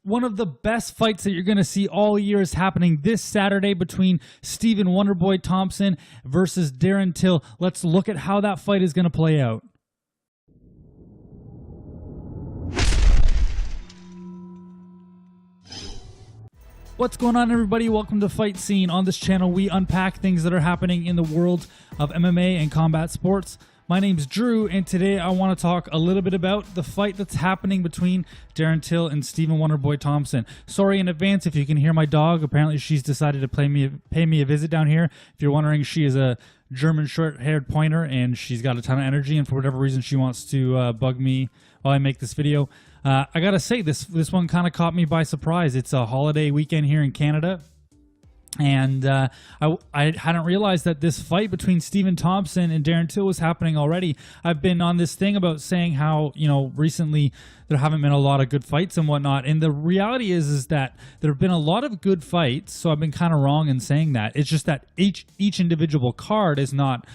One of the best fights that you're going to see all year is happening this Saturday between Stephen Wonderboy Thompson versus Darren Till. Let's look at how that fight is going to play out. What's going on, everybody? Welcome to Fight Scene. On this channel, we unpack things that are happening in the world of MMA and combat sports. My name's Drew, and today I want to talk a little bit about the fight that's happening between Darren Till and Stephen Wonderboy Thompson. Sorry in advance if you can hear my dog. Apparently she's decided to pay me a visit down here. If you're wondering, she is a German short-haired pointer, and she's got a ton of energy, and for whatever reason she wants to bug me while I make this video. I gotta say, this one kind of caught me by surprise. It's a holiday weekend here in Canada. And I hadn't realized that this fight between Stephen Thompson and Darren Till was happening already. I've been on this thing about saying how, recently there haven't been a lot of good fights and whatnot. And the reality is that there have been a lot of good fights. So I've been kind of wrong in saying that. It's just that each individual card is not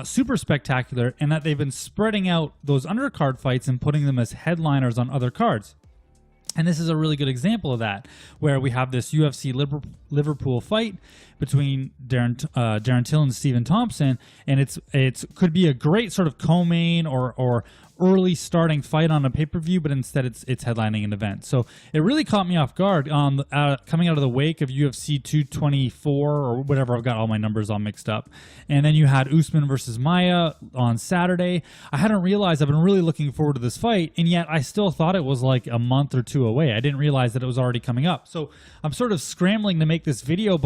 super spectacular, and that they've been spreading out those undercard fights and putting them as headliners on other cards. And this is a really good example of that, where we have this UFC Liverpool fight between Darren Till and Stephen Thompson, and it could be a great sort of co-main or early starting fight on a pay-per-view, but instead it's headlining an event. So it really caught me off guard coming out of the wake of UFC 224 or whatever. I've got all my numbers all mixed up. And then you had Usman versus Maia on Saturday. I hadn't realized I've been really looking forward to this fight, and yet I still thought it was like a month or two away. I didn't realize that it was already coming up. So I'm sort of scrambling to make this video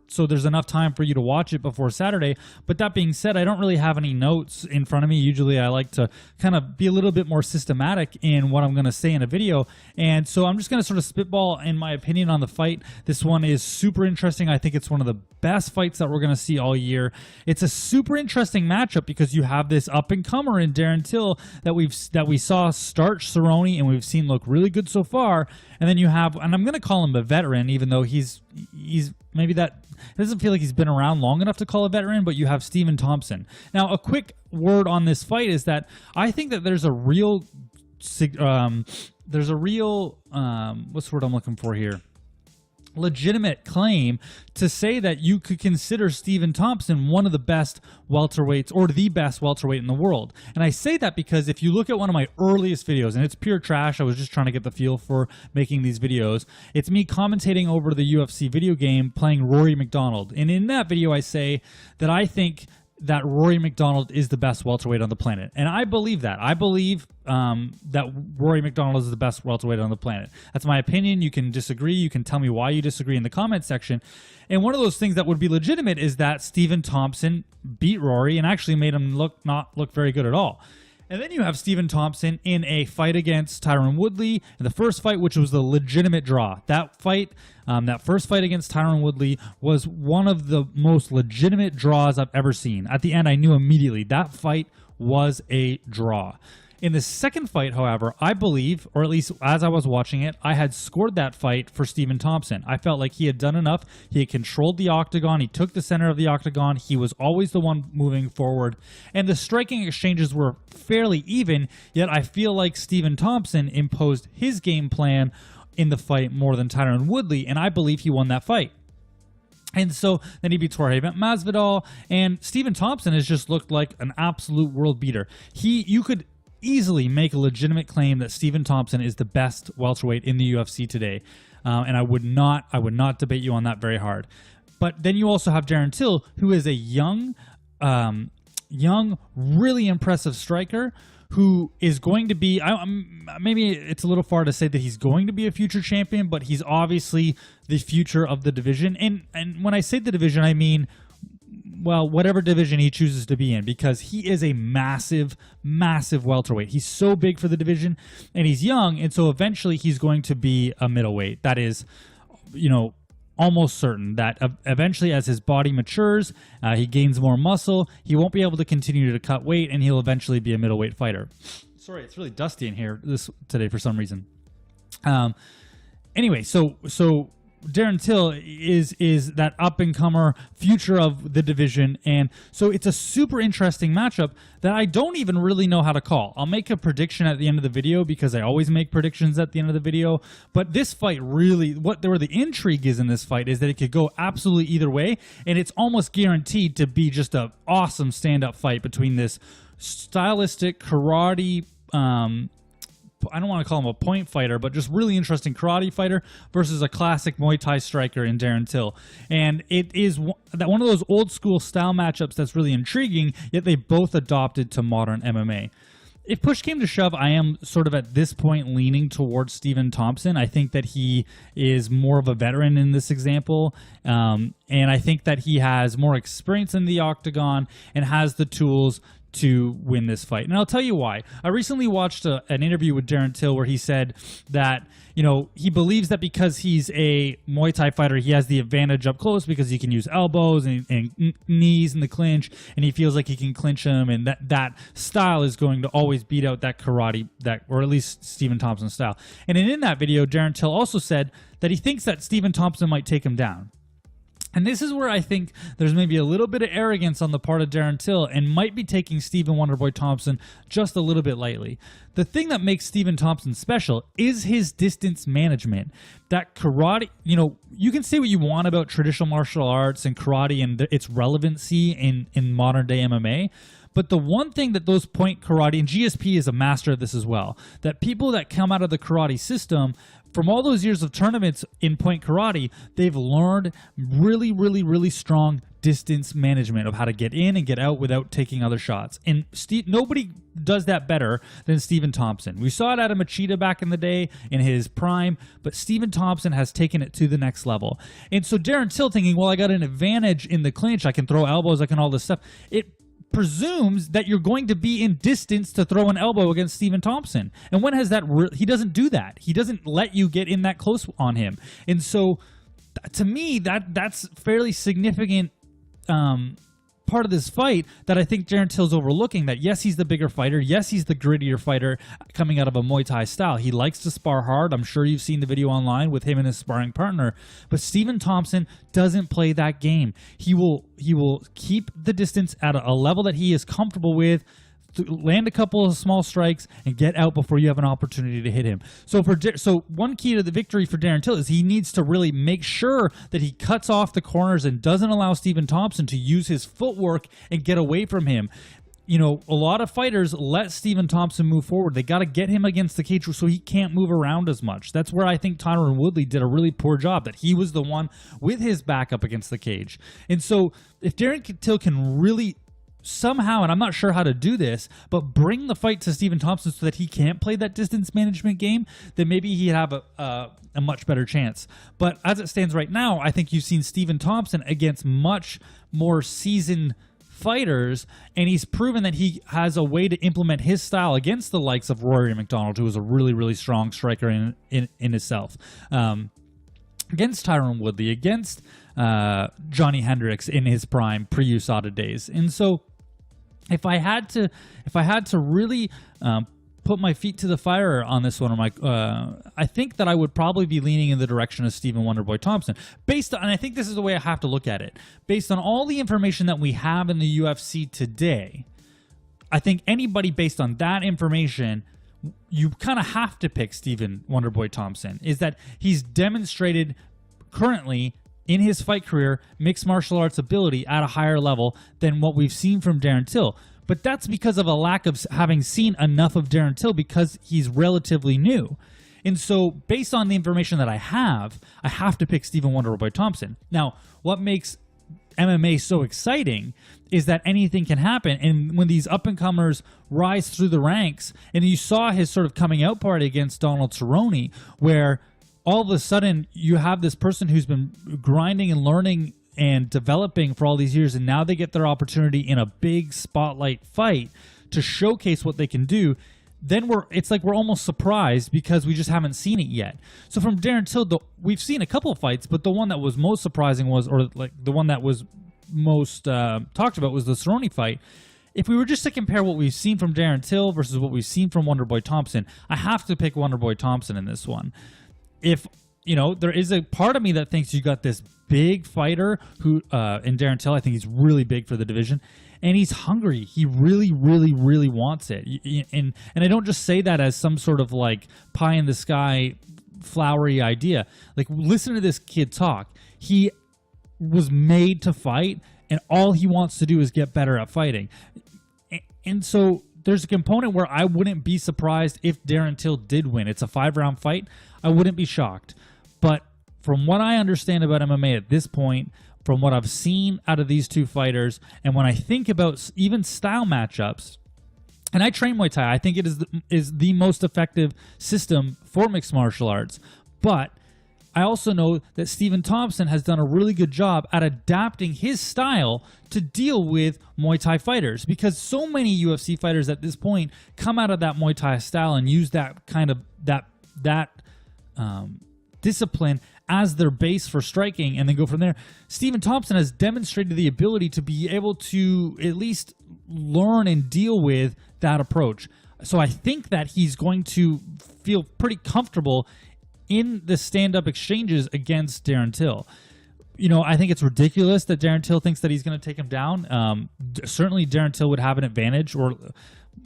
so there's enough time for you to watch it before Saturday. But that being said, I don't really have any notes in front of me. Usually I like to kind of be a little bit more systematic in what I'm going to say in a video, and so I'm just going to sort of spitball in my opinion on the fight. This one is super interesting. I think it's one of the best fights that we're going to see all year. It's a super interesting matchup because you have this up-and-comer in Darren Till that we saw start Cerrone and we've seen look really good so far, and then you have, and I'm going to call him a veteran, even though he's maybe that it doesn't feel like he's been around long enough to call a veteran, but you have Stephen Thompson. Now, a quick word on this fight is that I think that there's a real what's the word I'm looking for here? Legitimate claim to say that you could consider Stephen Thompson one of the best welterweights or the best welterweight in the world. And I say that because if you look at one of my earliest videos, and it's pure trash, I was just trying to get the feel for making these videos. It's me commentating over the UFC video game playing Rory McDonald. And in that video, I say that I think that Rory McDonald is the best welterweight on the planet. And I believe that. I believe that Rory McDonald is the best welterweight on the planet. That's my opinion. You can disagree. You can tell me why you disagree in the comment section. And one of those things that would be legitimate is that Stephen Thompson beat Rory and actually made him not look very good at all. And then you have Stephen Thompson in a fight against Tyron Woodley in the first fight, which was the legitimate draw. That fight, that first fight against Tyron Woodley was one of the most legitimate draws I've ever seen. At the end, I knew immediately that fight was a draw. In the second fight, however, I believe, or at least as I was watching it, I had scored that fight for Stephen Thompson. I felt like he had done enough. He had controlled the octagon. He took the center of the octagon. He was always the one moving forward. And the striking exchanges were fairly even, yet I feel like Stephen Thompson imposed his game plan in the fight more than Tyron Woodley, and I believe he won that fight. And so then he beats Jorge Masvidal, and Stephen Thompson has just looked like an absolute world beater. You could easily make a legitimate claim that Stephen Thompson is the best welterweight in the UFC today, and I would not debate you on that very hard. But then you also have Darren Till, who is a young, really impressive striker who is going to be, maybe it's a little far to say that he's going to be a future champion, but he's obviously the future of the division. And when I say the division, I mean, well, whatever division he chooses to be in, because he is a massive, massive welterweight. He's so big for the division, and he's young, and so eventually he's going to be a middleweight. That is, almost certain that eventually as his body matures, he gains more muscle, he won't be able to continue to cut weight, and he'll eventually be a middleweight fighter. Sorry, it's really dusty in here today for some reason. Anyway, so Darren Till is that up-and-comer future of the division, and so it's a super interesting matchup that I don't even really know how to call. I'll make a prediction at the end of the video because I always make predictions at the end of the video, but this fight really, where the intrigue is in this fight is that it could go absolutely either way, and it's almost guaranteed to be just an awesome stand-up fight between this stylistic karate, I don't want to call him a point fighter, but just really interesting karate fighter versus a classic Muay Thai striker in Darren Till. And it is one of those old school style matchups that's really intriguing, yet they both adopted to modern MMA. If push came to shove, I am sort of at this point leaning towards Stephen Thompson. I think that he is more of a veteran in this example, and I think that he has more experience in the octagon and has the tools to win this fight. And I'll tell you why. I recently watched an interview with Darren Till where he said that, you know, he believes that because he's a Muay Thai fighter, he has the advantage up close because he can use elbows and knees in the clinch, and he feels like he can clinch him, and that style is going to always beat out that karate, or at least Stephen Thompson's style. And in that video, Darren Till also said that he thinks that Stephen Thompson might take him down. And this is where I think there's maybe a little bit of arrogance on the part of Darren Till and might be taking Stephen Wonderboy Thompson just a little bit lightly. The thing that makes Stephen Thompson special is his distance management. That karate, you know, you can say what you want about traditional martial arts and karate and its relevancy in modern day MMA, but the one thing that those point karate, and GSP is a master of this as well, that people that come out of the karate system, from all those years of tournaments in point karate, they've learned really, really, really strong distance management of how to get in and get out without taking other shots. And nobody does that better than Stephen Thompson. We saw it out of Machida back in the day in his prime, but Stephen Thompson has taken it to the next level. And so Darren Till thinking, well, I got an advantage in the clinch. I can throw elbows. I can all this stuff. It presumes that you're going to be in distance to throw an elbow against Stephen Thompson. And when has that he doesn't do that. He doesn't let you get in that close on him. And so to me, that's fairly significant part of this fight that I think Darren Till's overlooking. That yes, he's the bigger fighter. Yes, he's the grittier fighter coming out of a Muay Thai style. He likes to spar hard. I'm sure you've seen the video online with him and his sparring partner. But Stephen Thompson doesn't play that game. He will keep the distance at a level that he is comfortable with, land a couple of small strikes, and get out before you have an opportunity to hit him. So one key to the victory for Darren Till is he needs to really make sure that he cuts off the corners and doesn't allow Stephen Thompson to use his footwork and get away from him. You know, a lot of fighters let Stephen Thompson move forward. They got to get him against the cage so he can't move around as much. That's where I think Tyron Woodley did a really poor job, that he was the one with his back up against the cage. And so if Darren Till can really somehow, and I'm not sure how to do this, but bring the fight to Stephen Thompson so that he can't play that distance management game, then maybe he'd have a much better chance. But as it stands right now, I think you've seen Stephen Thompson against much more seasoned fighters, and he's proven that he has a way to implement his style against the likes of Rory McDonald, who is a really, really strong striker in himself. Against Tyron Woodley, against Johnny Hendricks in his prime pre-USADA days. And so if I had to really put my feet to the fire on this one, I think that I would probably be leaning in the direction of Stephen Wonderboy Thompson. And I think this is the way I have to look at it. Based on all the information that we have in the UFC today, I think anybody based on that information, you kind of have to pick Stephen Wonderboy Thompson. Is that he's demonstrated currently in his fight career mixed martial arts ability at a higher level than what we've seen from Darren Till. But that's because of a lack of having seen enough of Darren Till because he's relatively new. And so based on the information that I have to pick Stephen Wonderboy Thompson. Now, what makes MMA so exciting is that anything can happen, and when these up-and-comers rise through the ranks, and you saw his sort of coming out party against Donald Cerrone, where all of a sudden you have this person who's been grinding and learning and developing for all these years, and now they get their opportunity in a big spotlight fight to showcase what they can do. Then it's like we're almost surprised because we just haven't seen it yet. So from Darren Till, we've seen a couple of fights, but the one that was most surprising the one that was most talked about was the Cerrone fight. If we were just to compare what we've seen from Darren Till versus what we've seen from Wonderboy Thompson, I have to pick Wonderboy Thompson in this one. If there is a part of me that thinks you got this big fighter who, in Darren Till, I think he's really big for the division, and he's hungry. He really, really, really wants it. And I don't just say that as some sort of like pie in the sky, flowery idea. Like, listen to this kid talk. He was made to fight, and all he wants to do is get better at fighting. And so there's a component where I wouldn't be surprised if Darren Till did win. It's a 5-round fight. I wouldn't be shocked. But from what I understand about MMA at this point, from what I've seen out of these two fighters, and when I think about even style matchups, and I train Muay Thai, I think it is the most effective system for mixed martial arts. But I also know that Stephen Thompson has done a really good job at adapting his style to deal with Muay Thai fighters, because so many UFC fighters at this point come out of that Muay Thai style and use that kind of that discipline as their base for striking and then go from there. Stephen Thompson has demonstrated the ability to be able to at least learn and deal with that approach. So I think that he's going to feel pretty comfortable in the stand-up exchanges against Darren Till. I think it's ridiculous that Darren Till thinks that he's going to take him down. Certainly Darren Till would have an advantage, or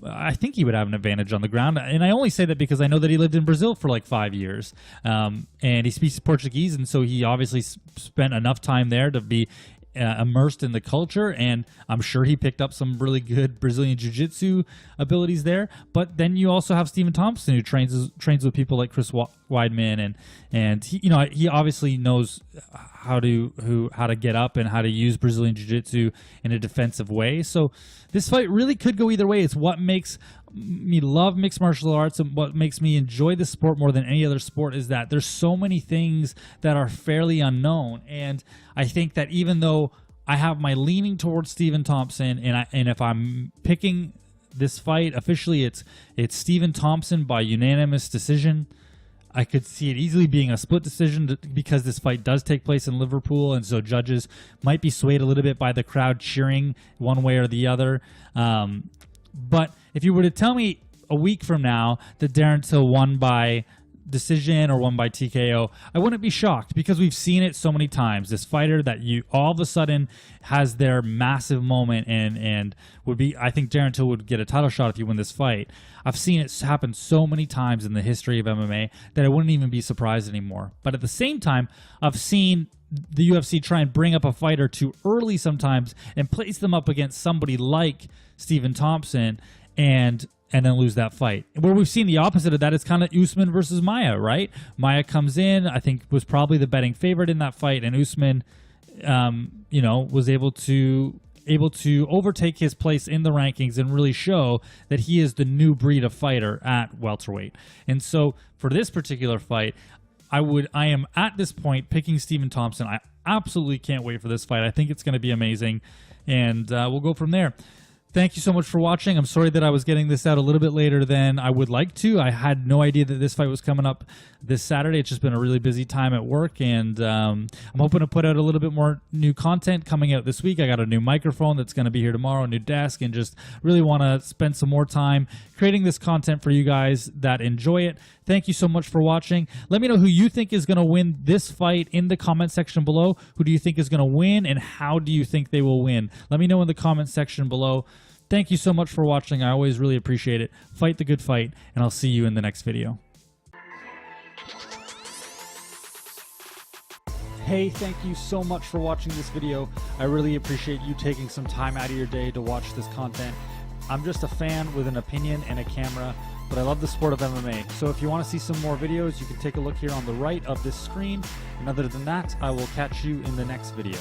I think he would have an advantage on the ground. And I only say that because I know that he lived in Brazil for like 5 years, and he speaks Portuguese, and so he obviously spent enough time there to be immersed in the culture, and I'm sure he picked up some really good Brazilian jiu-jitsu abilities there. But then you also have Stephen Thompson, who trains with people like Chris Weidman, and he, he obviously knows how to get up and how to use Brazilian jiu-jitsu in a defensive way. So this fight really could go either way. It's what makes me love mixed martial arts, and what makes me enjoy the sport more than any other sport is that there's so many things that are fairly unknown. And I think that even though I have my leaning towards Stephen Thompson, and if I'm picking this fight officially, it's Stephen Thompson by unanimous decision. I could see it easily being a split decision because this fight does take place in Liverpool, and so judges might be swayed a little bit by the crowd cheering one way or the other. But if you were to tell me a week from now that Darren Till won by decision or won by TKO, I wouldn't be shocked, because we've seen it so many times. This fighter that you all of a sudden has their massive moment and would be, I think Darren Till would get a title shot if you win this fight. I've seen it happen so many times in the history of MMA that I wouldn't even be surprised anymore. But at the same time, I've seen the UFC try and bring up a fighter too early sometimes and place them up against somebody like Stephen Thompson and then lose that fight. Where we've seen the opposite of that is kind of Usman versus Maia, right? Maia comes in, I think was probably the betting favorite in that fight, and Usman, was able to overtake his place in the rankings and really show that he is the new breed of fighter at welterweight. And so for this particular fight, I am at this point picking Stephen Thompson. I absolutely can't wait for this fight. I think it's going to be amazing, and we'll go from there. Thank you so much for watching. I'm sorry that I was getting this out a little bit later than I would like to. I had no idea that this fight was coming up this Saturday. It's just been a really busy time at work, and I'm hoping to put out a little bit more new content coming out this week. I got a new microphone that's going to be here tomorrow, a new desk, and just really want to spend some more time creating this content for you guys that enjoy it. Thank you so much for watching. Let me know who you think is going to win this fight in the comment section below. Who do you think is going to win, and how do you think they will win? Let me know in the comment section below. Thank you so much for watching. I always really appreciate it. Fight the good fight, and I'll see you in the next video. Hey, thank you so much for watching this video. I really appreciate you taking some time out of your day to watch this content. I'm just a fan with an opinion and a camera, but I love the sport of MMA. So if you want to see some more videos, you can take a look here on the right of this screen. And other than that, I will catch you in the next video.